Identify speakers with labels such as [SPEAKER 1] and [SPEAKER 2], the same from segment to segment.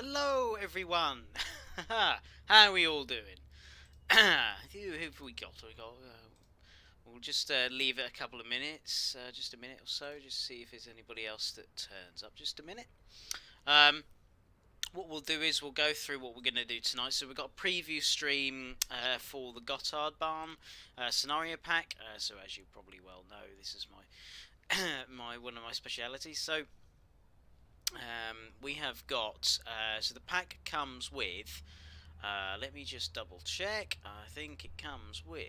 [SPEAKER 1] Hello, everyone. How are we all doing? Who have we got? We'll just leave it a couple of minutes, just a minute or so, just see if there's anybody else that turns up. Just a minute. Um, what we'll do is we'll go through what we're going to do tonight. So we've got a preview stream for the Gotthard Bahn scenario pack. So as you probably well know, this is my one of my specialities. So we have got so the pack comes with. Let me just double check. I think it comes with.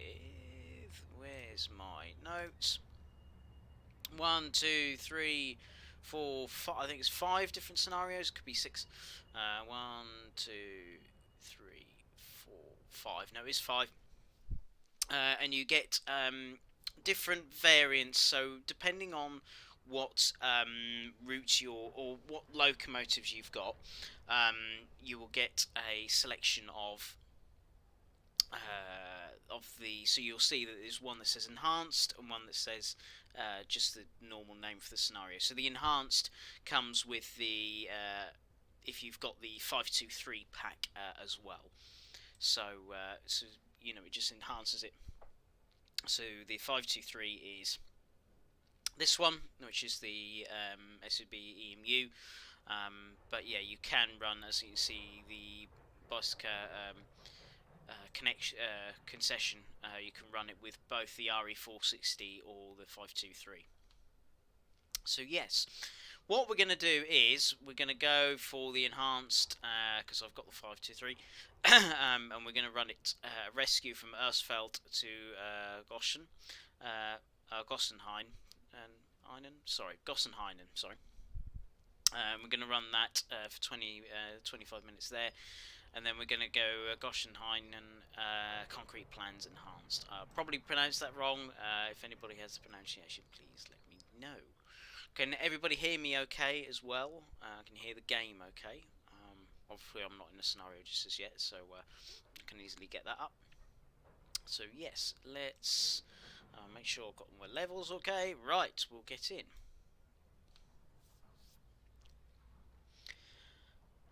[SPEAKER 1] Where's my notes? 1, 2, 3, 4, 5. I think it's 5 different scenarios. Could be 6. 1, 2, 3, 4, 5. No, it's 5. And you get different variants. So depending on what routes or what locomotives you've got, you will get a selection of the. So you'll see that there's one that says enhanced and one that says just the normal name for the scenario. So the enhanced comes with the if you've got the 523 pack as well. So you know, it just enhances it. So the 523 is this one, which is the SUB EMU. But yeah, you can run, as you can see, the Bosca concession. You can run it with both the RE460 or the 523. So yes, what we're going to do is we're going to go for the enhanced, because I've got the 523, and we're going to run it rescue from Ersfeld to Gossenhain, Gossenhainen, sorry. We're going to run that for 25 minutes there, and then we're going to go Gossenhainen concrete plans enhanced. I'll probably pronounced that wrong. If anybody has the pronunciation, please let me know. Can everybody hear me okay as well? Can you hear the game okay? Obviously I'm not in the scenario just as yet, so I can easily get that up. So yes, let's make sure I've got my levels okay. Right, we'll get in.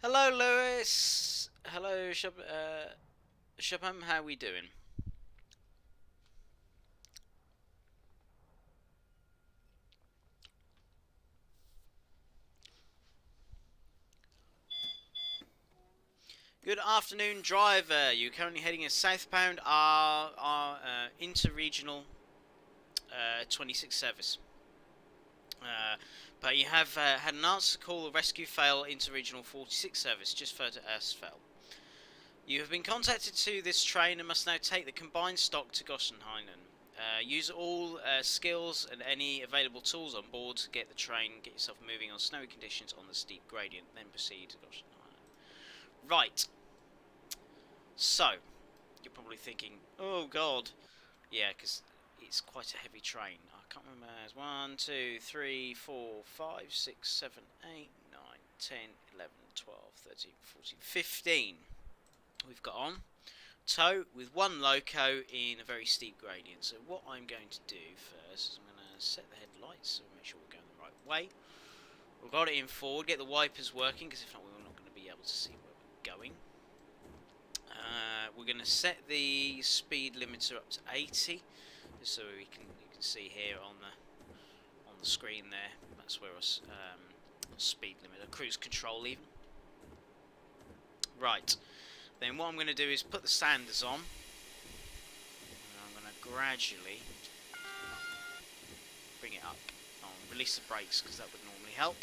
[SPEAKER 1] Hello Lewis! Hello Shabam, how are we doing? Good afternoon, driver. You're currently heading a southbound our inter-regional 26 service. But you have had an answer call, a rescue fail inter-regional 46 service just further Ersfeld. You have been contacted to this train and must now take the combined stock to Gossenhainen. Use all skills and any available tools on board to get the train, get yourself moving on snowy conditions on the steep gradient, then proceed to Gossenhainen. Right. So, you're probably thinking, oh god. Yeah, because it's quite a heavy train. I can't remember. It's 1, 2, 3, 4, 5, 6, 7, 8, 9, 10, 11, 12, 13, 14, 15. We've got on tow with one loco in a very steep gradient. So what I'm going to do first is I'm going to set the headlights so make sure we're going the right way. We've got it in forward, get the wipers working, because if not we're not going to be able to see where we're going. We're going to set the speed limiter up to 80, just so you can see here on the screen there. That's where us speed limiter, cruise control even. Right. Then what I'm going to do is put the sanders on. And I'm going to gradually bring it up. I'll release the brakes because that would normally help.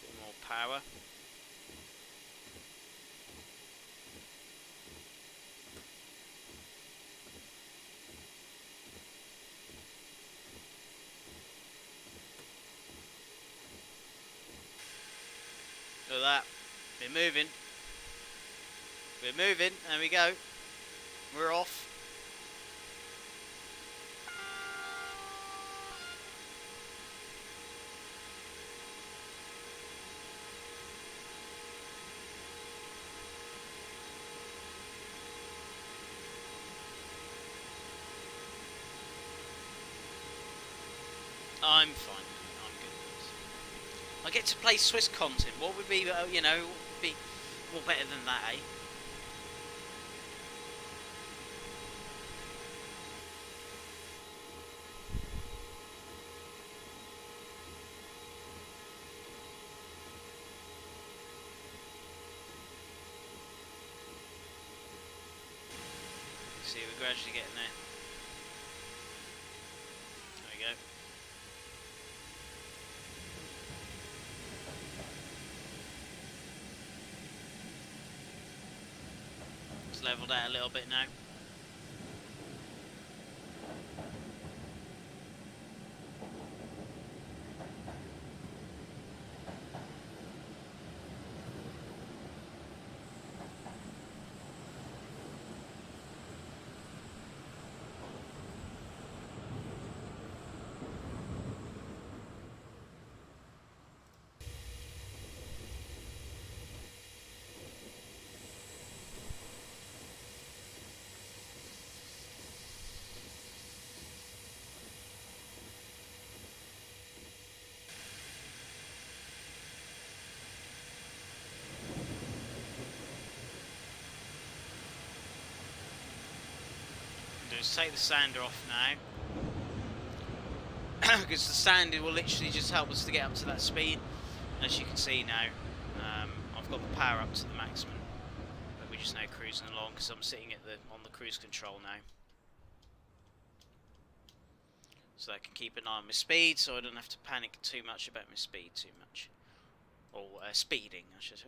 [SPEAKER 1] Bit more power. Look at that. We're moving. We're moving. There we go. We're off. I'm fine. I'm good. I get to play Swiss content. What would be, you know, be more better than that, eh? See, we're gradually getting there. There we go. It's levelled out a little bit now. Just take the sander off now, because the sander will literally just help us to get up to that speed. As you can see now, I've got the power up to the maximum, but we're just now cruising along because I'm sitting at on the cruise control now, so I can keep an eye on my speed, so I don't have to panic too much about my speed too much, or speeding, I should say.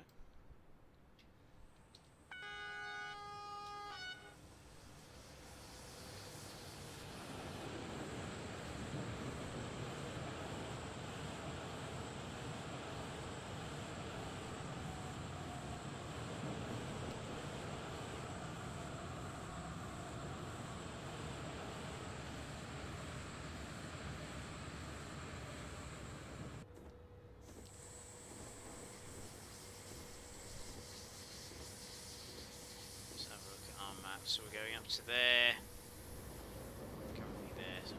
[SPEAKER 1] So we're going up to there, currently there. So.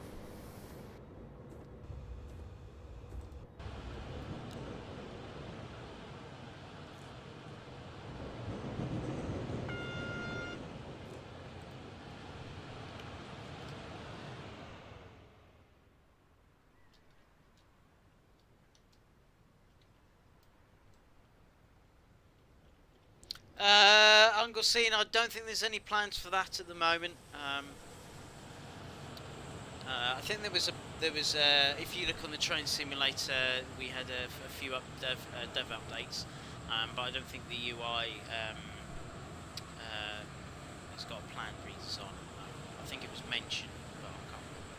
[SPEAKER 1] Anglesey, I don't think there's any plans for that at the moment. I think there was if you look on the train simulator, we had a few dev updates, but I don't think the UI has got a planned redesign. I think it was mentioned, but I can't remember.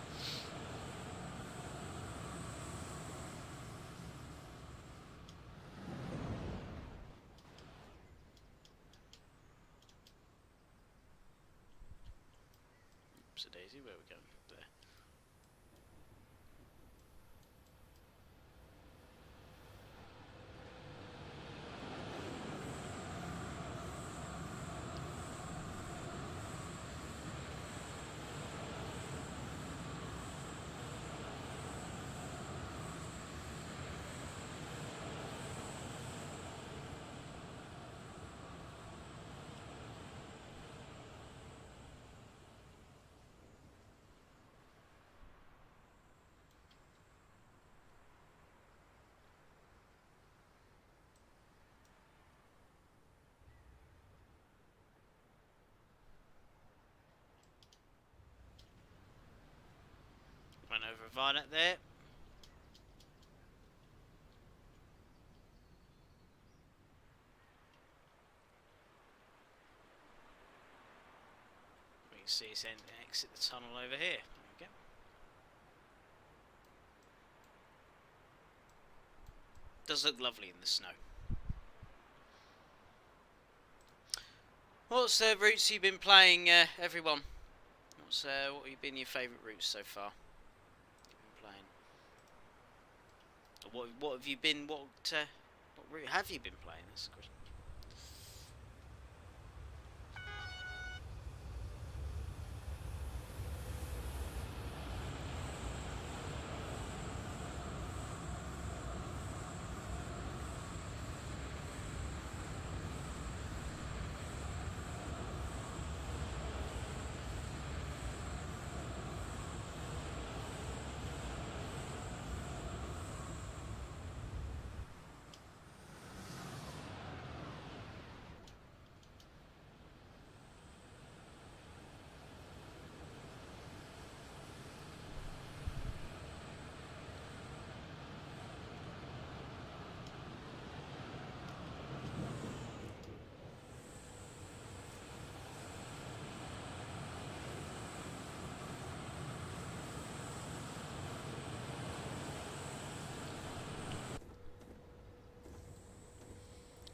[SPEAKER 1] Oops, daisy, where are we going? There. Went over Violet there. We can see it's exit the tunnel over here. There we go. Does look lovely in the snow. What's the routes you've been playing, everyone? What have been your favourite routes so far? What have you been? What route have you been playing? That's a question.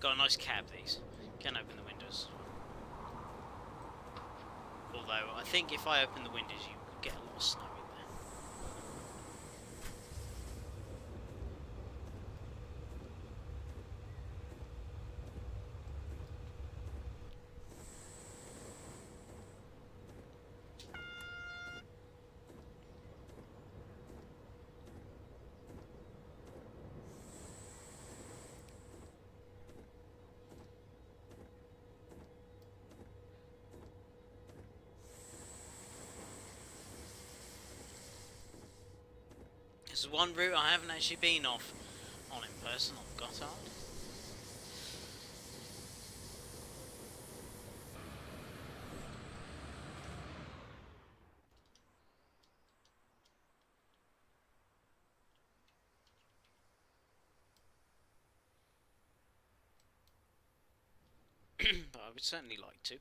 [SPEAKER 1] Got a nice cab, these. Can open the windows. Although, I think if I open the windows, you get a lot of snow in there. This is one route I haven't actually been on in person, on Gotthard. But I would certainly like to.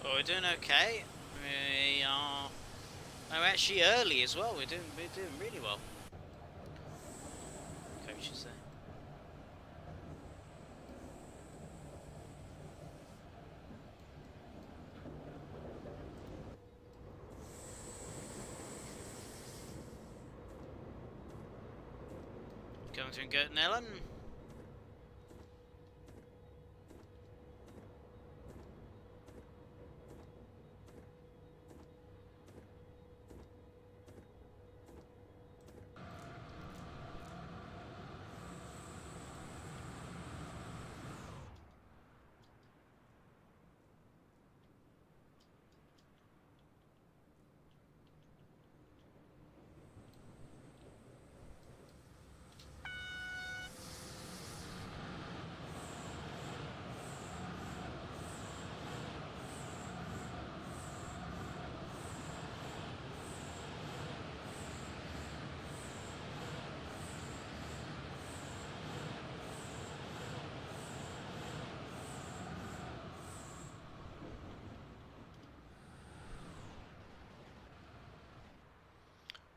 [SPEAKER 1] Well, we're doing okay. We are. Oh, actually early as well. We're doing really well. Coaches there. Coming through Gotthard Ellen.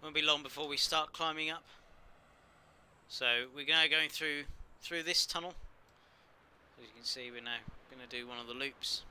[SPEAKER 1] Won't be long before we start climbing up. So we're now going through this tunnel. As you can see, we're now going to do one of the loops.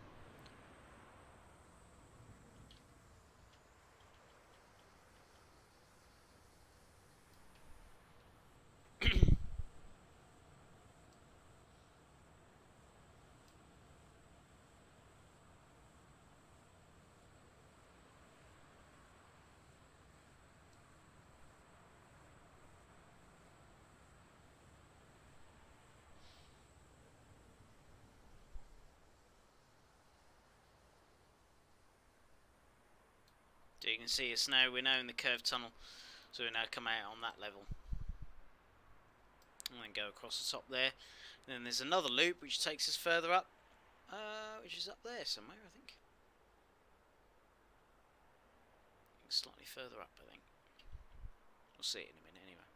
[SPEAKER 1] So you can see we're now in the curved tunnel, so we now come out on that level. And then go across the top there. And then there's another loop which takes us further up, which is up there somewhere, I think. Slightly further up, I think. We'll see it in a minute anyway.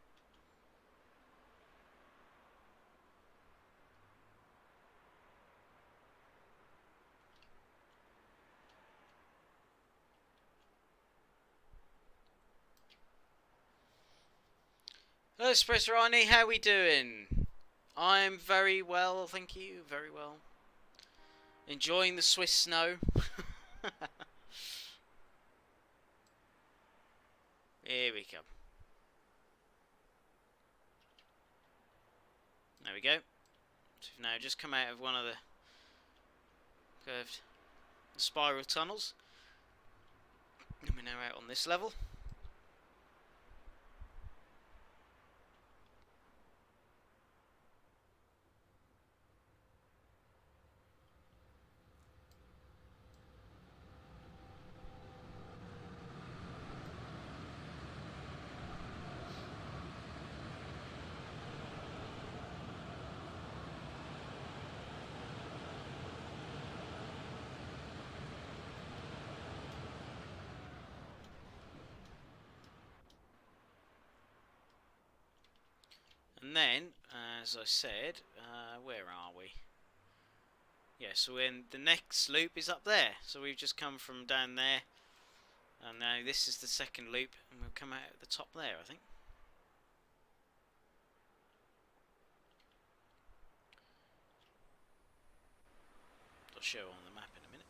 [SPEAKER 1] Hello, Espresso Ronnie, how we doing? I'm very well, thank you, very well. Enjoying the Swiss snow. Here we come. There we go. So we've now just come out of one of the curved spiral tunnels. And we're now out on this level. And then, as I said, where are we? Yeah, so the next loop is up there. So we've just come from down there. And now this is the second loop. And we'll come out at the top there, I think. I'll show on the map in a minute.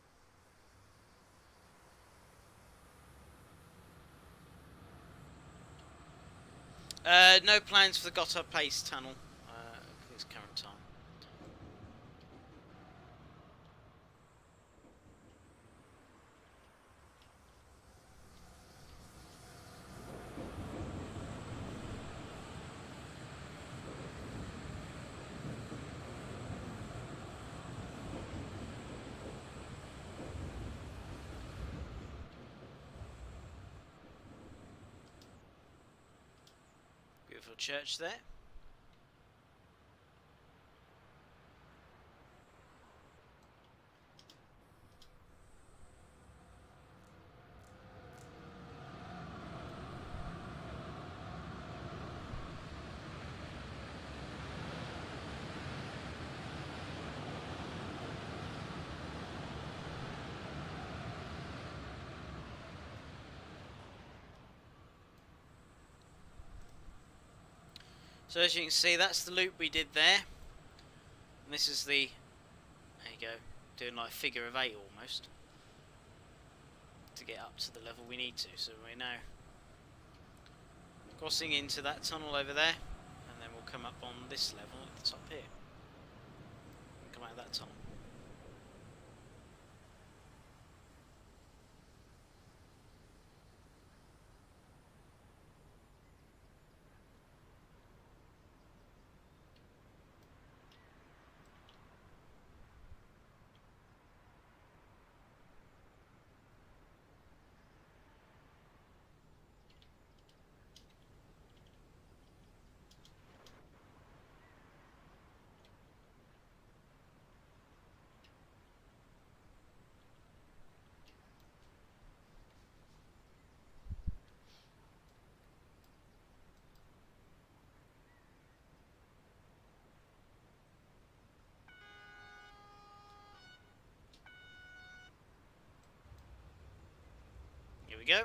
[SPEAKER 1] No plans for the Gotthard Place tunnel at this current time. Beautiful church there. So as you can see, that's the loop we did there. And this is the, there you go, doing like a figure of 8 almost. To get up to the level we need to. So we're now crossing into that tunnel over there. And then we'll come up on this level at the top here. And come out of that tunnel. Here we go.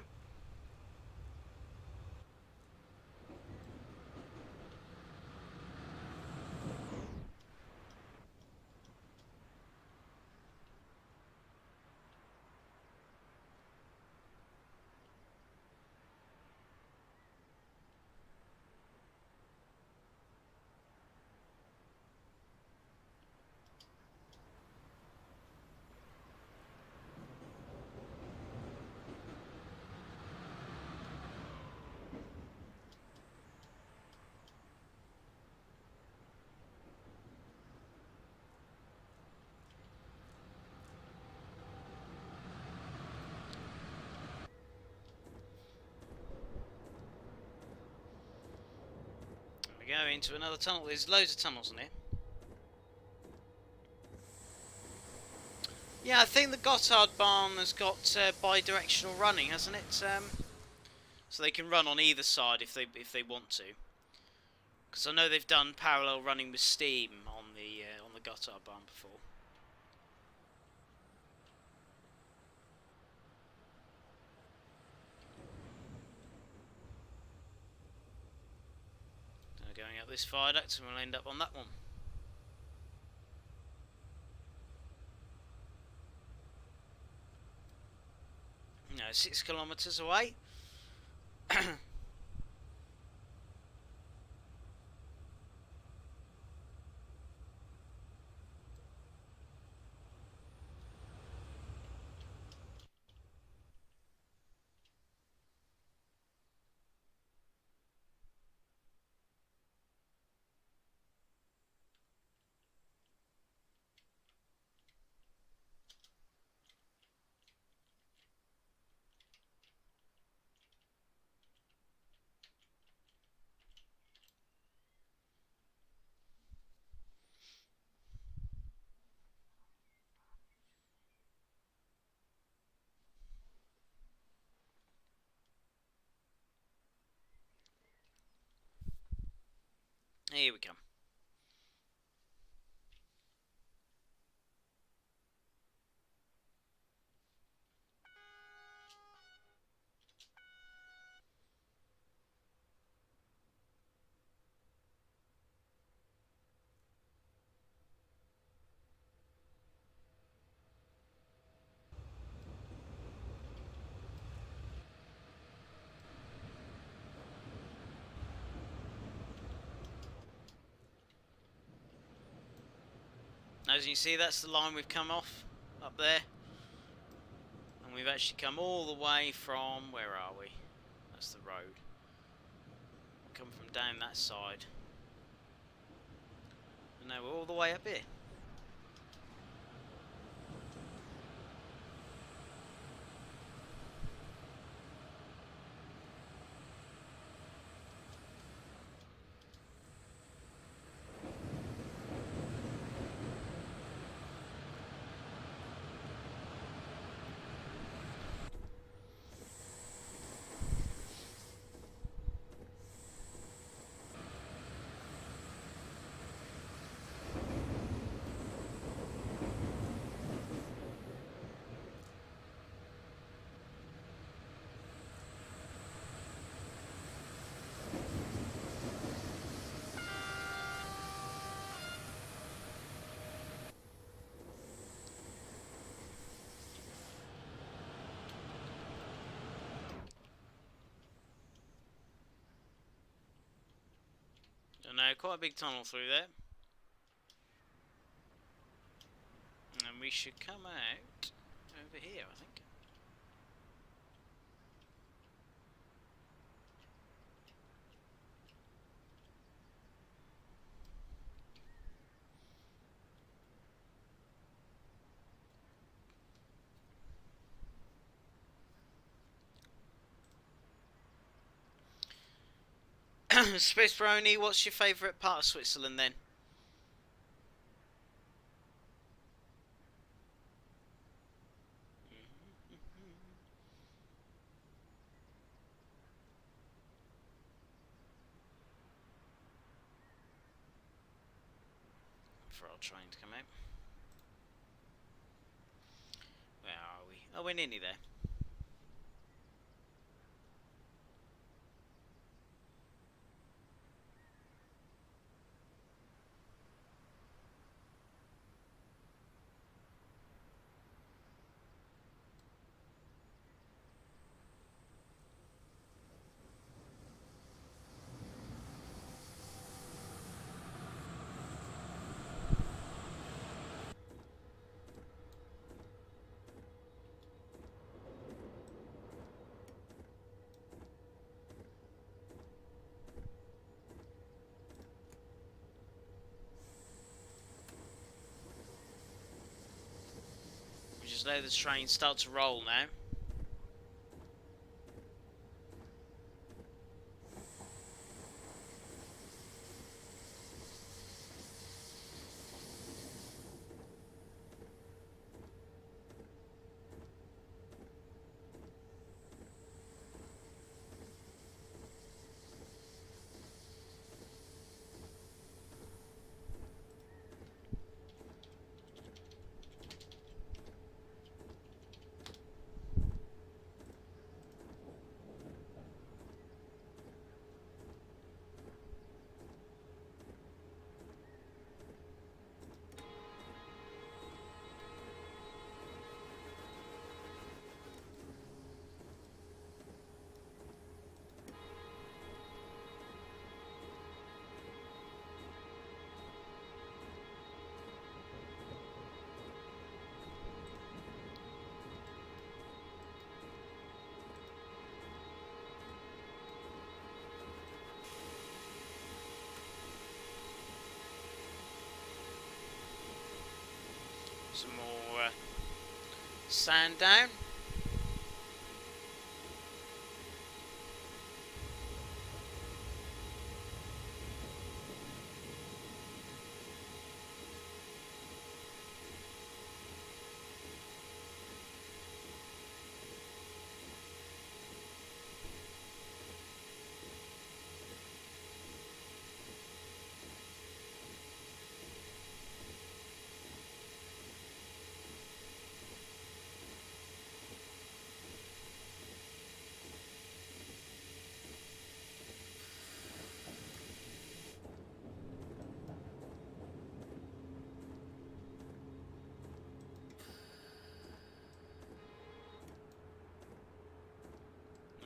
[SPEAKER 1] We go into another tunnel. There's loads of tunnels in here. Yeah, I think the Gotthard Bahn has got bi-directional running, hasn't it? So they can run on either side if they want to. Because I know they've done parallel running with steam on the Gotthard Bahn before. we're going up this viaduct and we'll end up on that one. No, 6 kilometres away. Here we come. As you can see, that's the line we've come off up there, and we've actually come all the way from, where are we? That's the road. Come from down that side, and now we're all the way up here. So now, quite a big tunnel through there. And we should come out over here, I think. Space Brony, what's your favourite part of Switzerland then? For our train to come out. Where are we? Oh, we're nearly there. We just let the train start to roll now. sand down.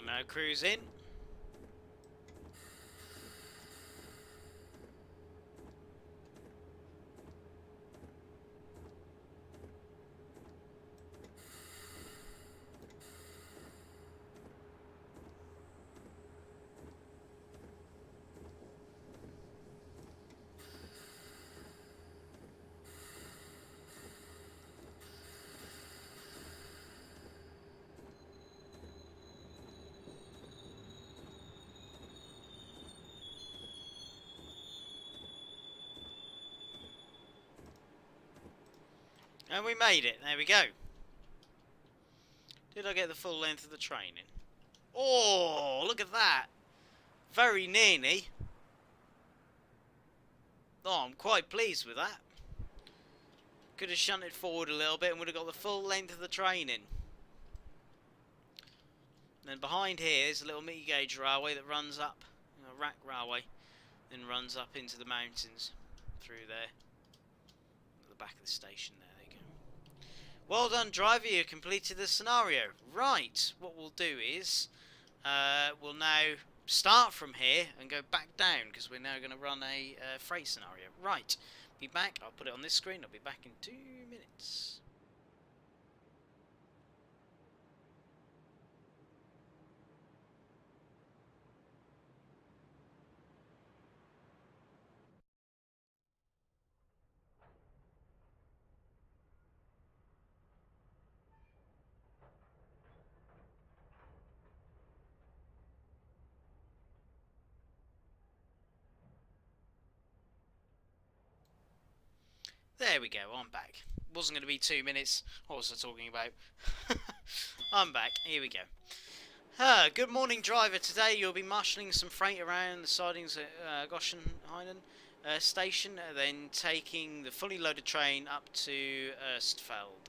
[SPEAKER 1] Now cruise in. And we made it. There we go. Did I get the full length of the train in? Oh, look at that. Very nearly. Oh, I'm quite pleased with that. Could have shunted forward a little bit and would have got the full length of the train in. And then behind here is a little meter gauge railway that runs up, a rack railway, then runs up into the mountains through there. At the back of the station there. Well done, driver, you completed the scenario. Right, what we'll do is, we'll now start from here and go back down, because we're now going to run a freight scenario. Right, be back, I'll put it on this screen, I'll be back in 2 minutes. There we go, I'm back. Wasn't going to be 2 minutes. What was I talking about? I'm back. Here we go. Good morning, driver. Today you'll be marshalling some freight around the sidings at Gotthard station, then taking the fully loaded train up to Erstfeld.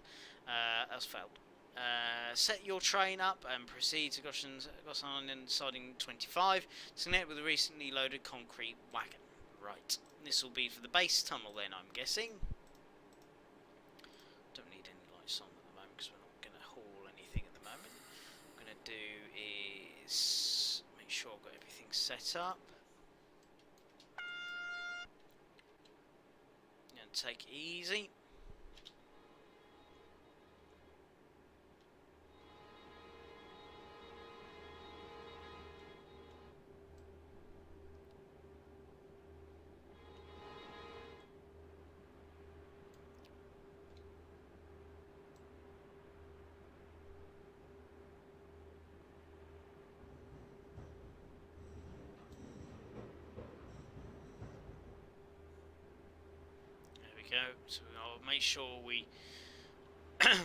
[SPEAKER 1] Set your train up and proceed to Gotthard siding 25 to connect with the recently loaded concrete wagon. Right, this will be for the base tunnel then, I'm guessing. Don't need any lights on at the moment because we're not going to haul anything at the moment. What I'm going to do is make sure I've got everything set up. And take it easy. Go, so I'll make sure we react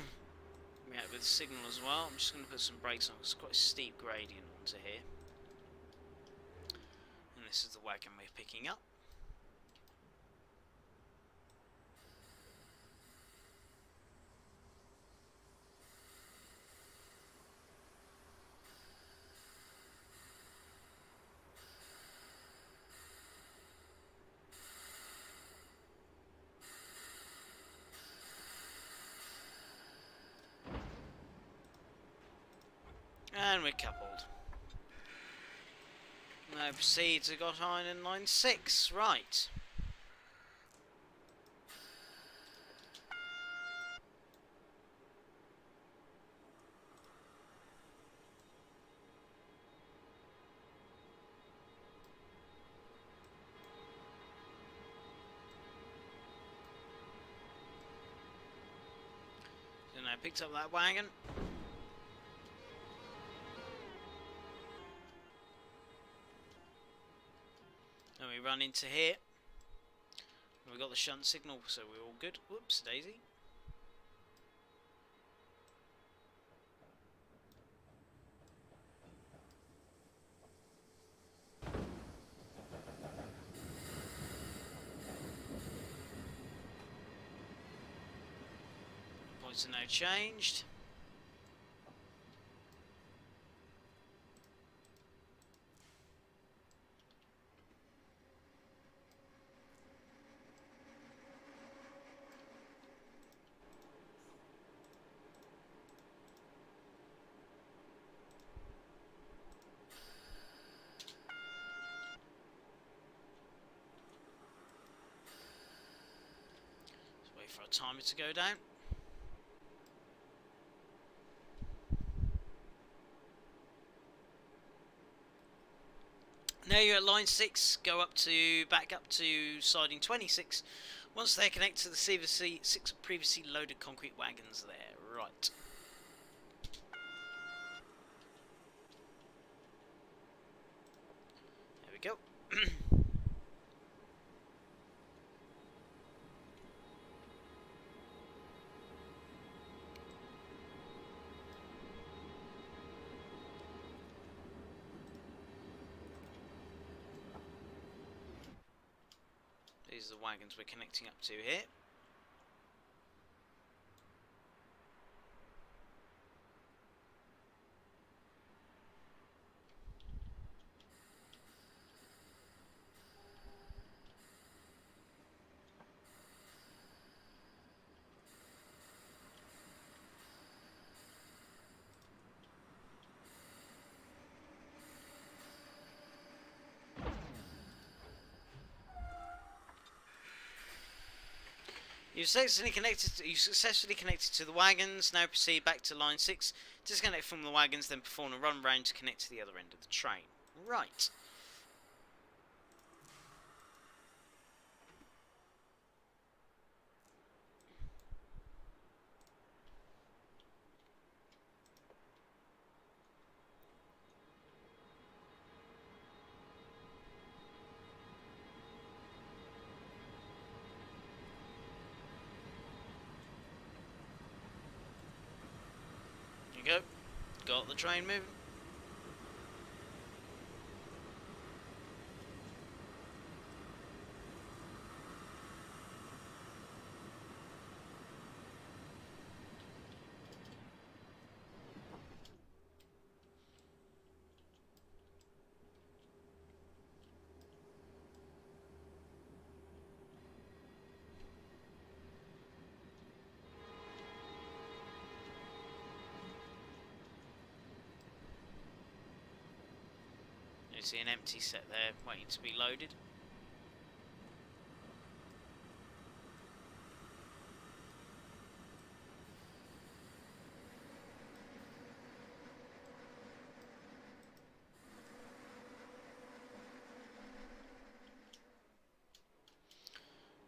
[SPEAKER 1] with the signal as well. I'm just going to put some brakes on, it's quite a steep gradient onto here. And this is the wagon we're picking up. And we're coupled. Now proceed to Gotthard in line 6. Right. So now picked up that wagon. And we run into here. We got the shunt signal, so we're all good. Whoops, daisy. Points are now changed. Let's wait for our timer to go down. Now you're at line 6, go back up to siding 26. Once they connect to the 6 previously loaded concrete wagons there. Right. There we go. These are the wagons we're connecting up to here. You've successfully connected to the wagons. Now proceed back to line 6. Disconnect from the wagons, then perform a run round to connect to the other end of the train. Right. Go. Got the train moving. You see an empty set there waiting to be loaded.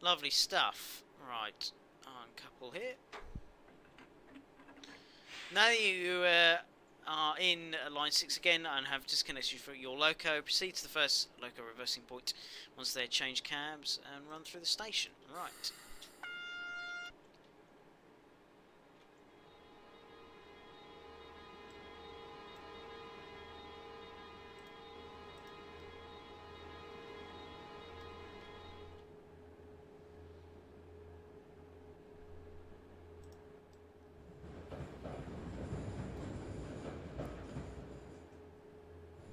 [SPEAKER 1] Lovely stuff. Right, uncouple here. Now that you are in line 6 again and have disconnected from your loco, proceed to the first loco reversing point once they change cabs and run through the station. Right.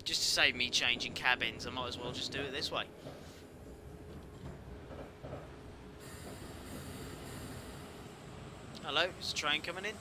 [SPEAKER 1] Just to save me changing cab ends, I might as well just do it this way. Hello, is the train coming in?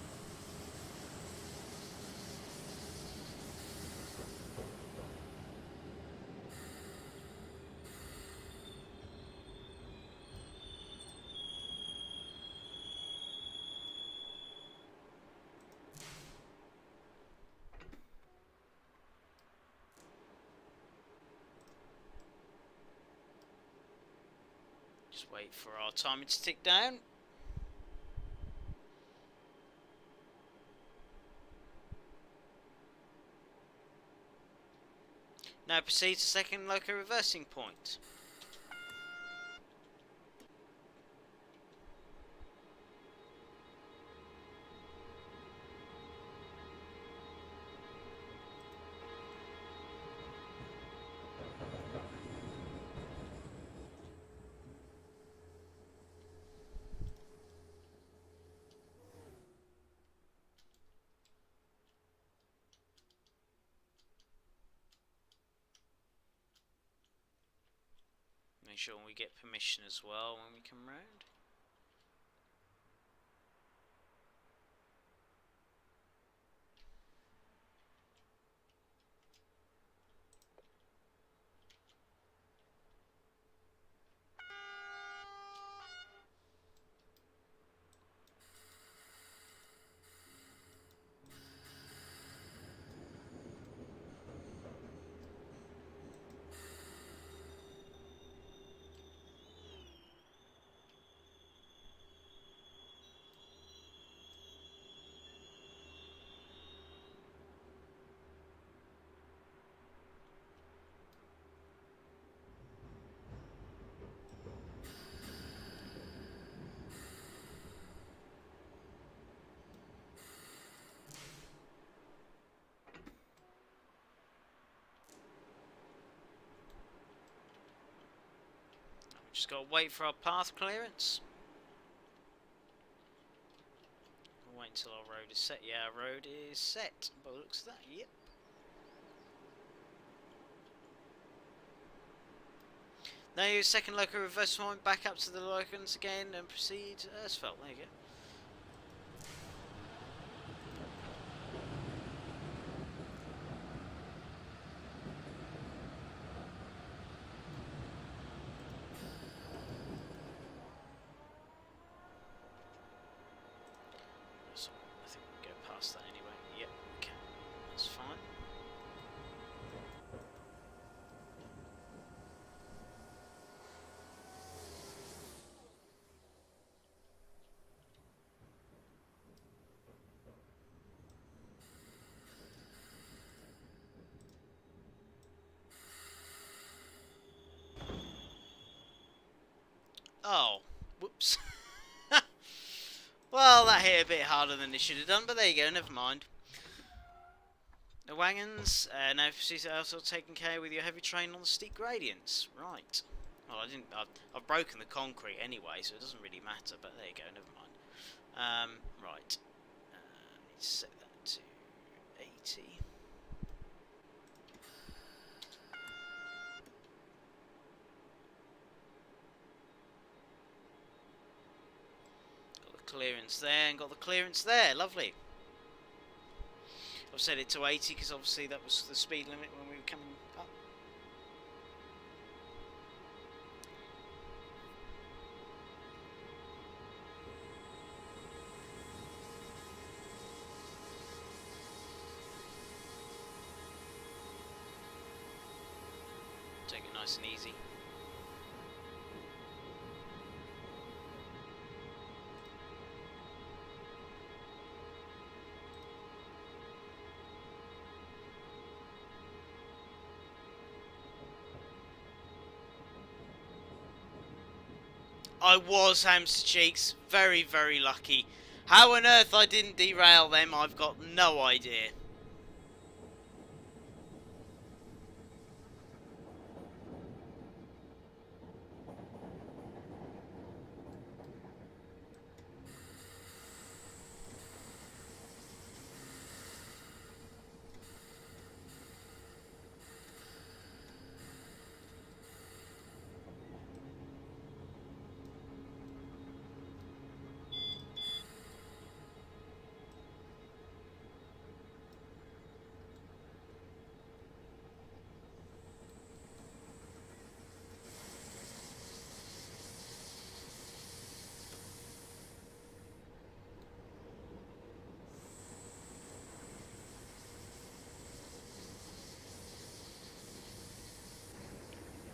[SPEAKER 1] Just wait for our timing to tick down. Now proceed to second loco reversing point. Make sure we get permission as well when we come round. Just got to wait for our path clearance. We'll wait until our road is set. Yeah, our road is set. By the looks of that, yep. Now use second loco reverse point, back up to the locons again and proceed asphalt. There you go. So I think we can go past that anyway. Yep, we can. That's fine. Oh, whoops. Well, that hit a bit harder than it should have done, but there you go, never mind. The wagons, now proceed to also taking care with your heavy train on the steep gradients. Right. Well, I've broken the concrete anyway, so it doesn't really matter, but there you go, never mind. Right. Need to set that to 80. Clearance there and got the clearance there, lovely. I've set it to 80 because obviously that was the speed limit when we were coming up. Take it nice and easy. I was hamster cheeks, very, very lucky. How on earth I didn't derail them, I've got no idea.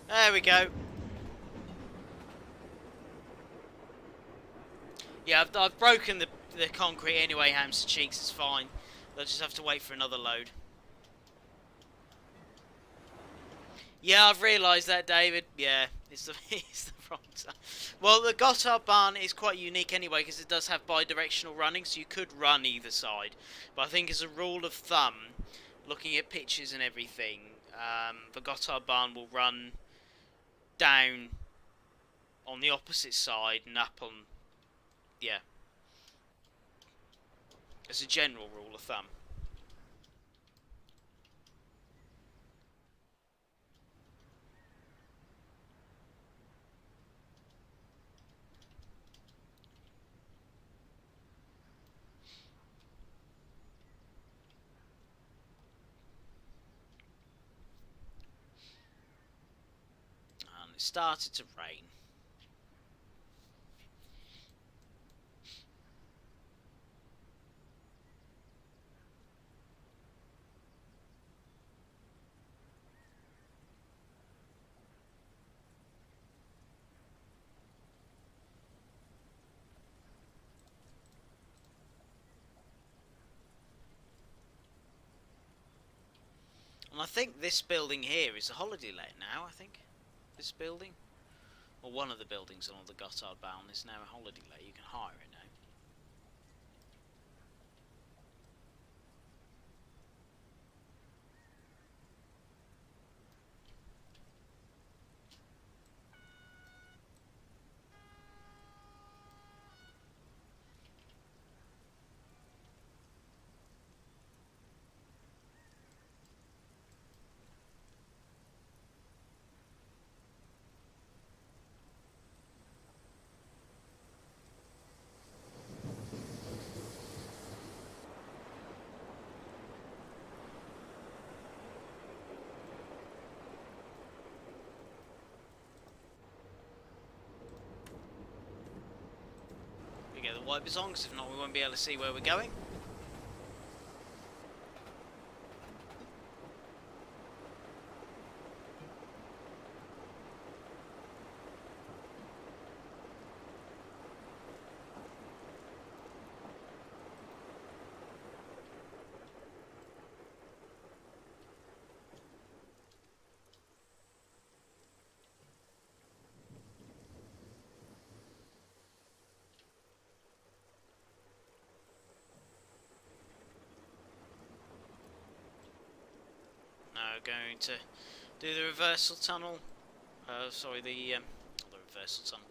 [SPEAKER 1] There we go. Yeah, I've broken the concrete anyway, hamster cheeks, it's fine. They'll just have to wait for another load. Yeah, I've realised that, David. Yeah, it's the it's the wrong time. Well, the Gotthard Bahn is quite unique anyway because it does have bi-directional running, so you could run either side. But I think as a rule of thumb, looking at pictures and everything, the Gotthard Bahn will run down on the opposite side and up on, yeah, as a general rule of thumb. And it started to rain. And I think this building here is a holiday let now, I think. This building. Or one of the buildings along the Gotthard Bahn is now a holiday let. You can hire it now. We get the wipers on, because if not we won't be able to see where we're going. Now we're going to do the reversal tunnel. Sorry, not the reversal tunnel.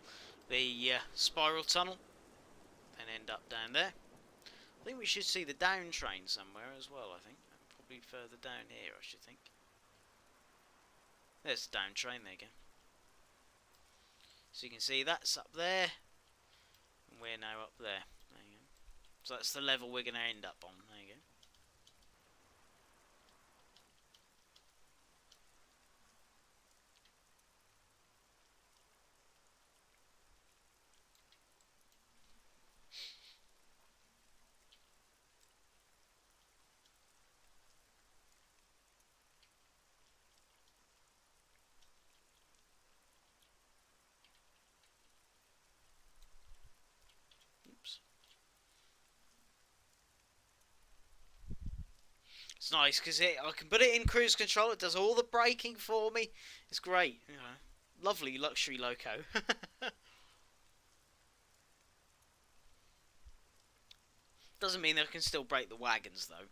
[SPEAKER 1] The spiral tunnel. Then end up down there. I think we should see the down train somewhere as well, I think. Probably further down here, I should think. There's the down train, there you go. So you can see that's up there. And we're now up there. There you go. So that's the level we're going to end up on. There you go. Oops. It's nice because I can put it in cruise control. It does all the braking for me. It's great. You know, lovely luxury loco. Doesn't mean I can still brake the wagons though.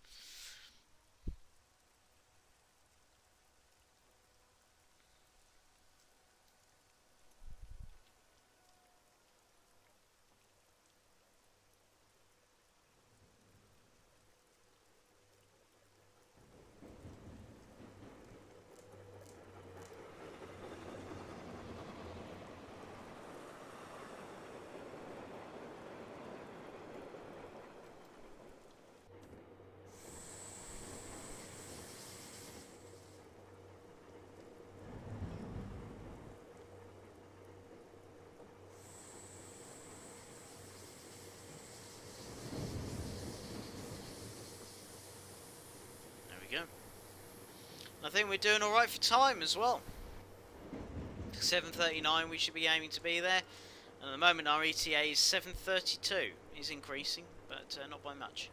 [SPEAKER 1] There we go. I think we're doing alright for time as well. 7:39 we should be aiming to be there. And at the moment our ETA is 7:32. It's increasing, but not by much.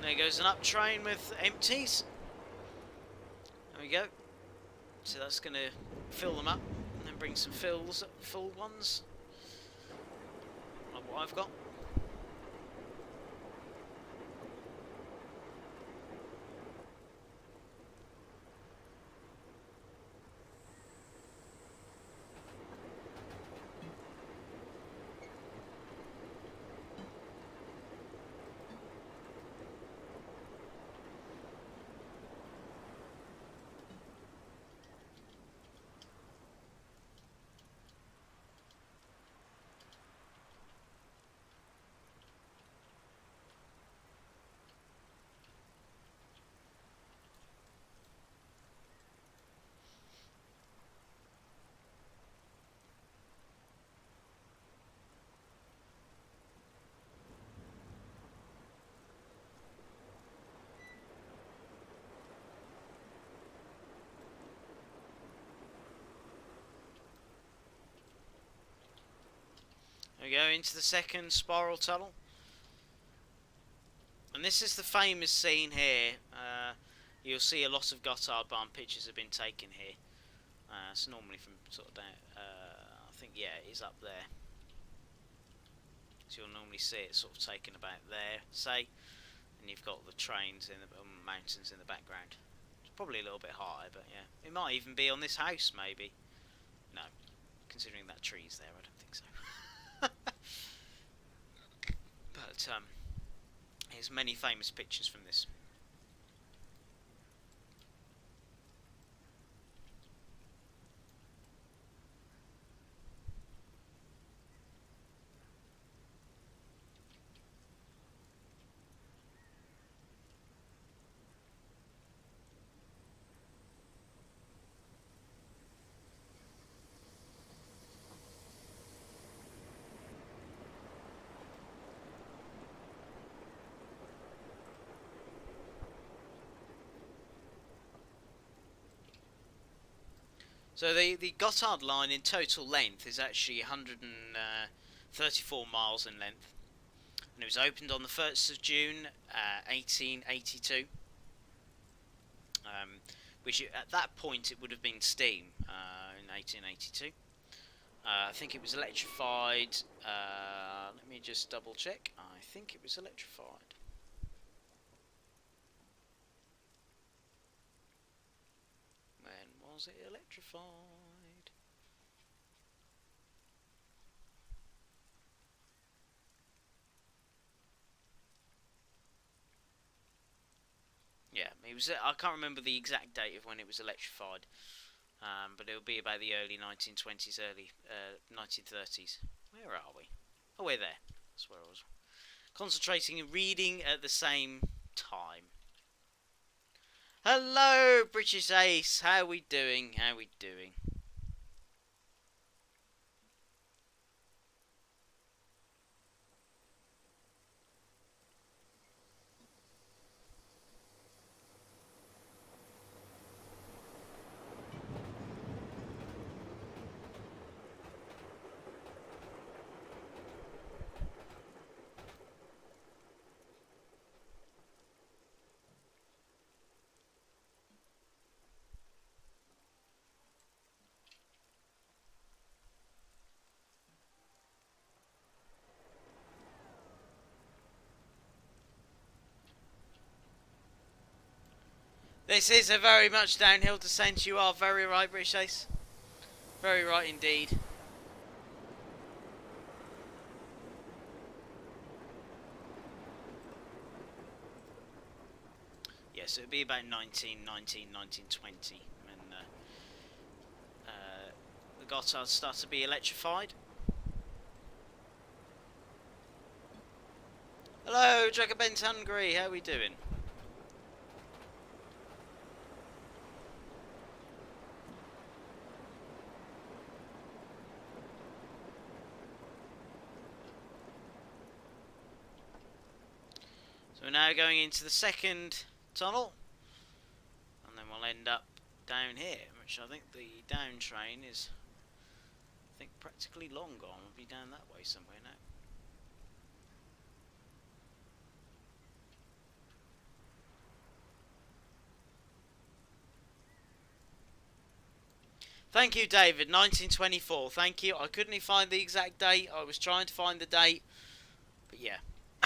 [SPEAKER 1] There goes an up train with empties. There we go. So that's going to fill them up and then bring some full ones. Like what I've got. There we go, into the second spiral tunnel. And this is the famous scene here. You'll see a lot of Gotthard Bahn pictures have been taken here. It's normally from sort of down, I think, yeah, it is up there. So you'll normally see it sort of taken about there, say. And you've got the trains in the mountains in the background. It's probably a little bit higher, but yeah. It might even be on this house, maybe. No, considering that tree's there, I don't think so. But there's many famous pictures from this. So the Gotthard line in total length is actually 134 miles in length, and it was opened on the 1st of June 1882, which at that point it would have been steam in 1882. I think it was electrified, let me just double check, I think it was electrified. Was it electrified? Yeah, it was. I can't remember the exact date of when it was electrified, but it'll be about the early 1920s, early 1930s. Where are we? Oh, we're there. That's where I was concentrating and reading at the same time. Hello, British Ace. How we doing? How we doing? This is a very much downhill descent. You are very right, British Ace. Very right indeed. Yes, it would be about 1919, 1920 when the Gotthard start to be electrified. Hello, Dragobent Hungary. How are we doing? So we're now going into the second tunnel, and then we'll end up down here, which I think the down train is, I think, practically long gone. We'll be down that way somewhere now. Thank you, David. 1924. Thank you. I couldn't find the exact date. I was trying to find the date, but yeah.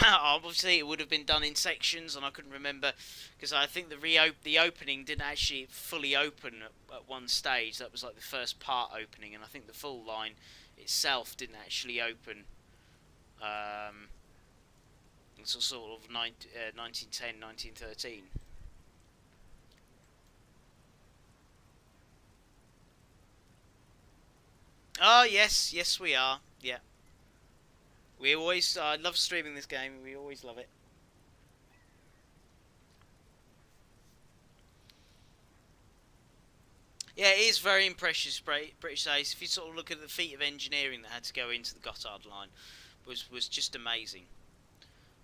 [SPEAKER 1] Obviously, it would have been done in sections, and I couldn't remember because I think the opening didn't actually fully open at one stage. That was like the first part opening, and I think the full line itself didn't actually open. Until sort of 1910, 1913. Oh yes, yes we are. Yeah, we always. I love streaming this game. We always love it. Yeah, it is very impressive, British Ace. If you sort of look at the feat of engineering that had to go into the Gotthard line, was just amazing.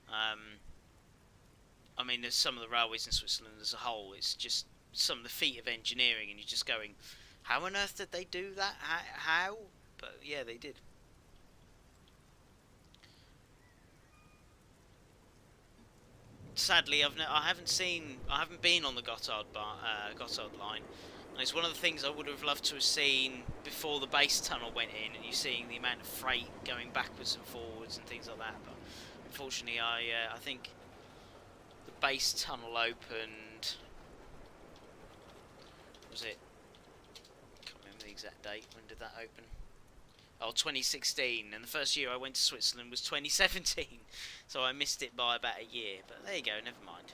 [SPEAKER 1] Um, I mean, there's some of the railways in Switzerland as a whole. It's just some of the feat of engineering, and you're just going, how on earth did they do that? How? But yeah, they did. Sadly, I haven't been on the Gotthard line, and it's one of the things I would have loved to have seen before the base tunnel went in, and you seeing the amount of freight going backwards and forwards and things like that. But unfortunately, I think the base tunnel opened. Was it? Can't remember the exact date. When did that open? Oh, 2016, and the first year I went to Switzerland was 2017, so I missed it by about a year, but there you go, never mind.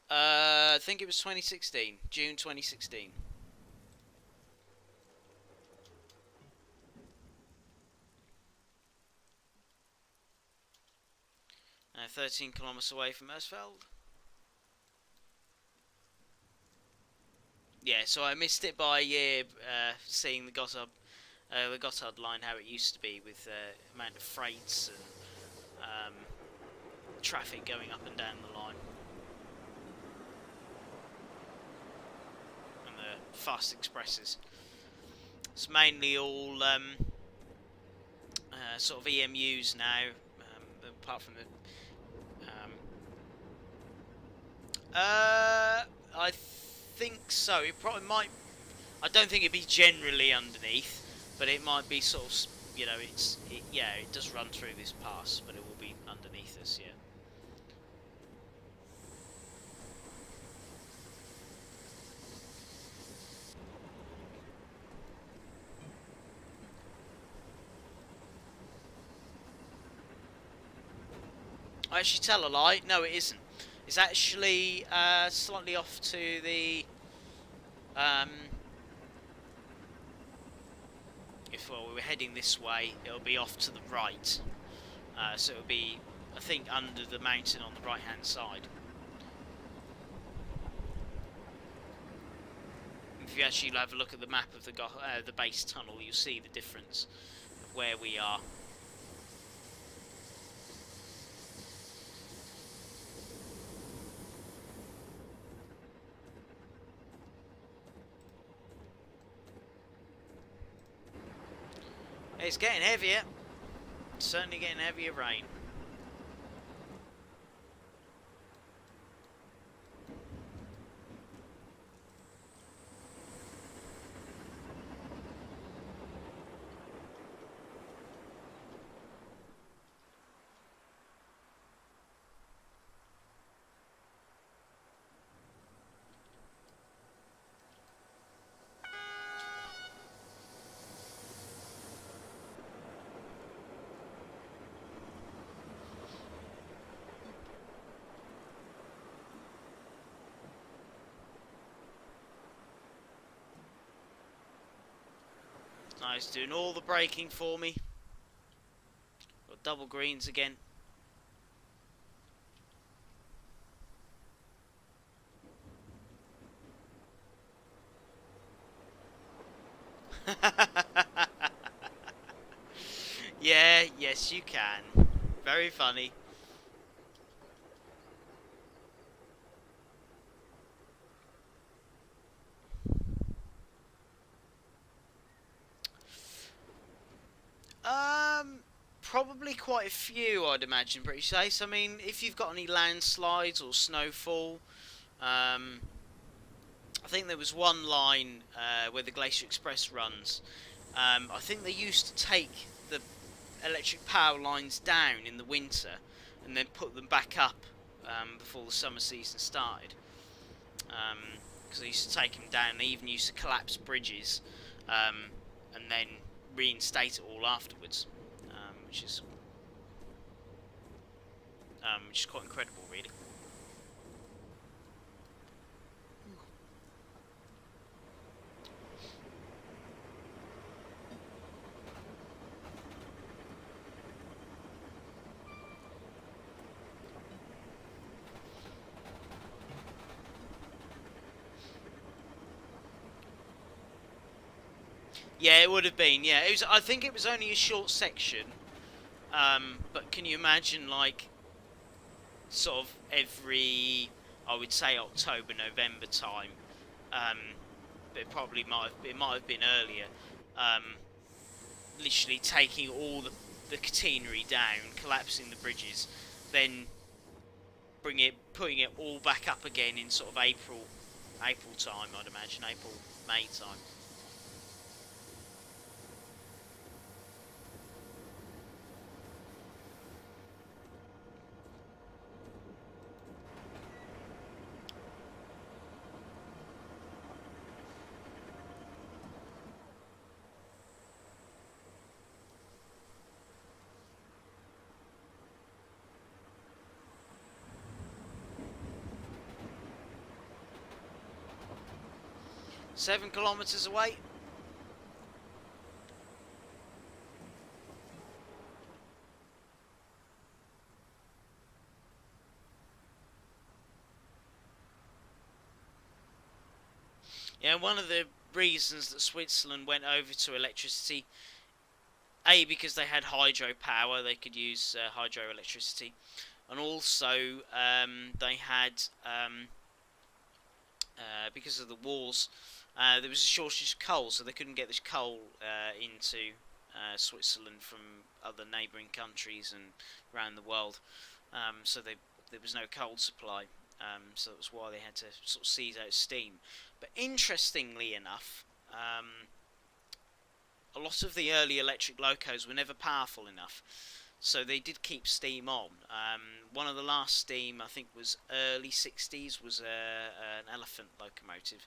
[SPEAKER 1] I think it was 2016, June 2016. 13 kilometres away from Ersfeld. Yeah, so I missed it by a year, seeing the Gotthard line, how it used to be with amount of freights and traffic going up and down the line, and the fast expresses. It's mainly all sort of EMUs now, apart from the. I think so. It probably might. I don't think it'd be generally underneath, but it might be sort of. Yeah, it does run through this pass, but it will be underneath us. Yeah. I actually tell a lie. No, it isn't. It's actually slightly off to the. If we were heading this way, it'll be off to the right. So it'll be, I think, under the mountain on the right-hand side. If you actually have a look at the map of the base tunnel, you'll see the difference of where we are. It's getting heavier. It's certainly getting heavier rain. Nice, doing all the braking for me. Got double greens again. Yeah, yes you can. Very funny. Probably quite a few, I'd imagine, British Ace. I mean, if you've got any landslides or snowfall, I think there was one line where the Glacier Express runs. I think they used to take the electric power lines down in the winter and then put them back up before the summer season started. Because they used to take them down. They even used to collapse bridges and then reinstate it all afterwards, which is quite incredible, really. Yeah, it would have been. Yeah, it was. I think it was only a short section. But can you imagine, like, sort of every, I would say October, November time. But it might have been earlier. Um, Literally taking all the catenary down, collapsing the bridges, then putting it all back up again in sort of April time. I'd imagine April, May time. 7 kilometres away. Yeah, one of the reasons that Switzerland went over to electricity, A, because they had hydropower, they could use hydroelectricity, and also they had, because of the wars, there was a shortage of coal, so they couldn't get this coal into Switzerland from other neighbouring countries and around the world. So there was no coal supply, so that was why they had to sort of seize out steam. But interestingly enough, a lot of the early electric locos were never powerful enough, so they did keep steam on. One of the last steam, I think, was early 60s, was an elephant locomotive,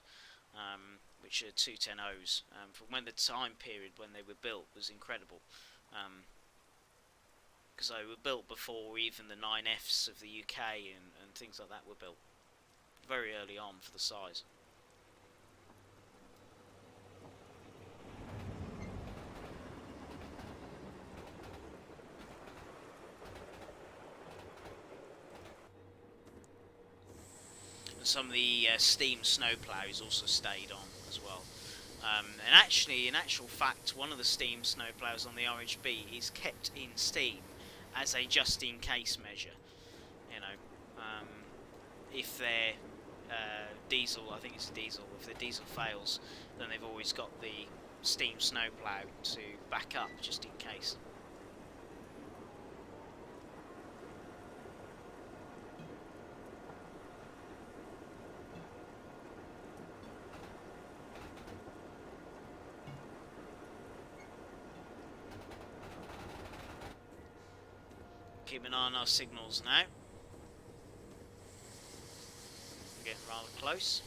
[SPEAKER 1] which are 210Os. From when the time period when they were built was incredible, because they were built before even the 9Fs of the UK and things like that were built. Very early on for the size. And some of the steam snowplows also stayed on as well. And actually, in actual fact, one of the steam snowplows on the RHB is kept in steam as a just-in-case measure. You know, if their diesel, I think it's a diesel, if the diesel fails, then they've always got the steam snowplow to back up just in case. Keep an eye on our signals now. We're getting rather close.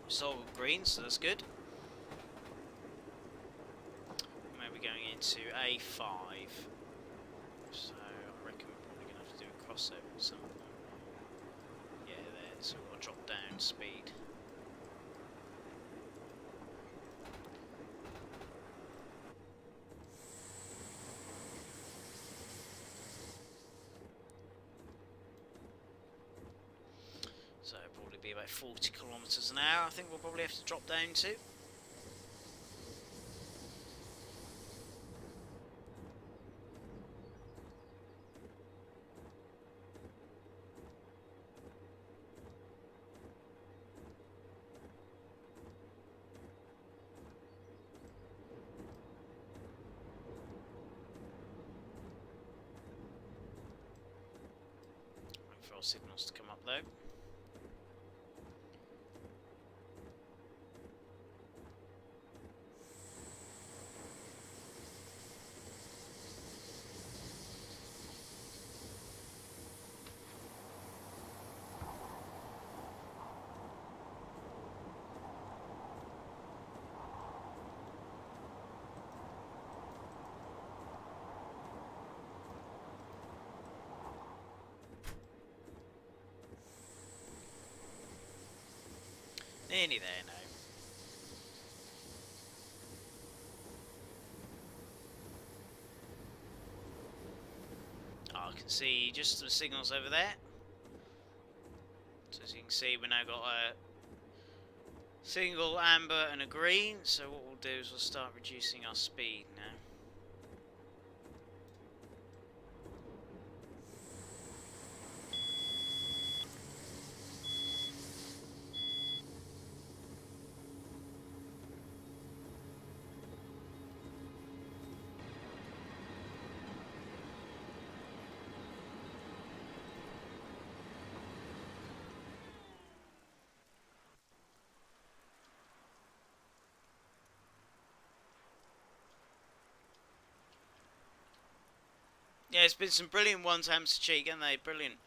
[SPEAKER 1] It's all green, so that's good. to A5. So I reckon we're probably going to have to do a crossover at some point. Yeah, there, so we'll drop down speed. So it'll probably be about 40 kilometres an hour, I think we'll probably have to drop down to. Wait for our signals to come up though. Nearly there now. Oh, I can see just the signals over there. So as you can see, we've now got a single amber and a green. So what we'll do is we'll start reducing our speed now. Yeah, it's been some brilliant ones, Hamster Cheek, haven't they? Brilliant.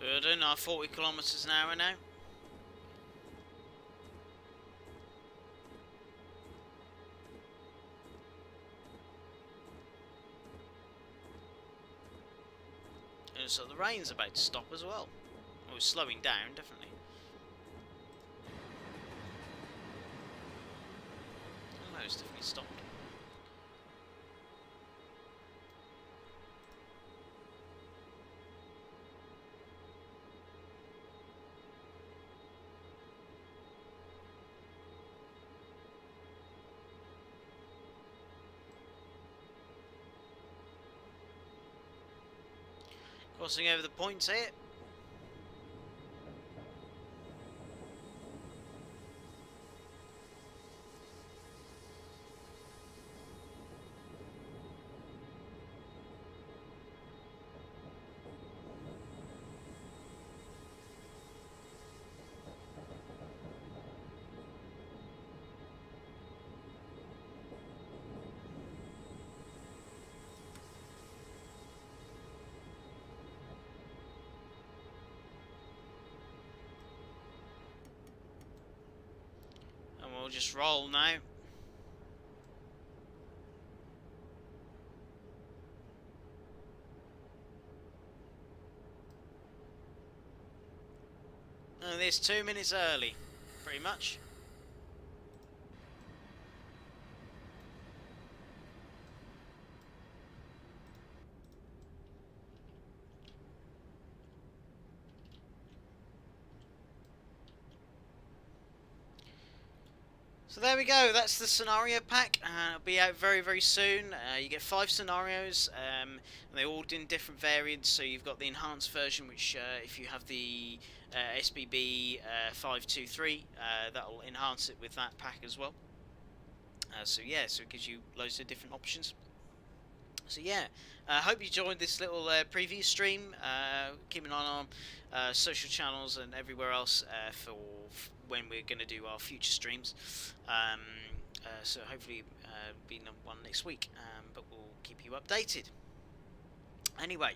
[SPEAKER 1] So we're doing our 40 kilometres an hour now. And so the rain's about to stop as well. Oh, it's slowing down, definitely. Oh no, it's definitely stopped. Crossing over the points here. And we'll just roll now. And this 2 minutes early, pretty much. So there we go, that's the scenario pack. It'll be out very, very soon. You get 5 scenarios, and they're all in different variants. So you've got the enhanced version, which if you have the SBB 523, that'll enhance it with that pack as well. So yeah, so it gives you loads of different options. So yeah, I hope you enjoyed this little preview stream. Keep an eye on social channels and everywhere else for when we're going to do our future streams. So hopefully be one next week, but we'll keep you updated. Anyway,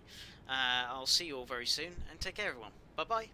[SPEAKER 1] I'll see you all very soon, and take care everyone. Bye bye.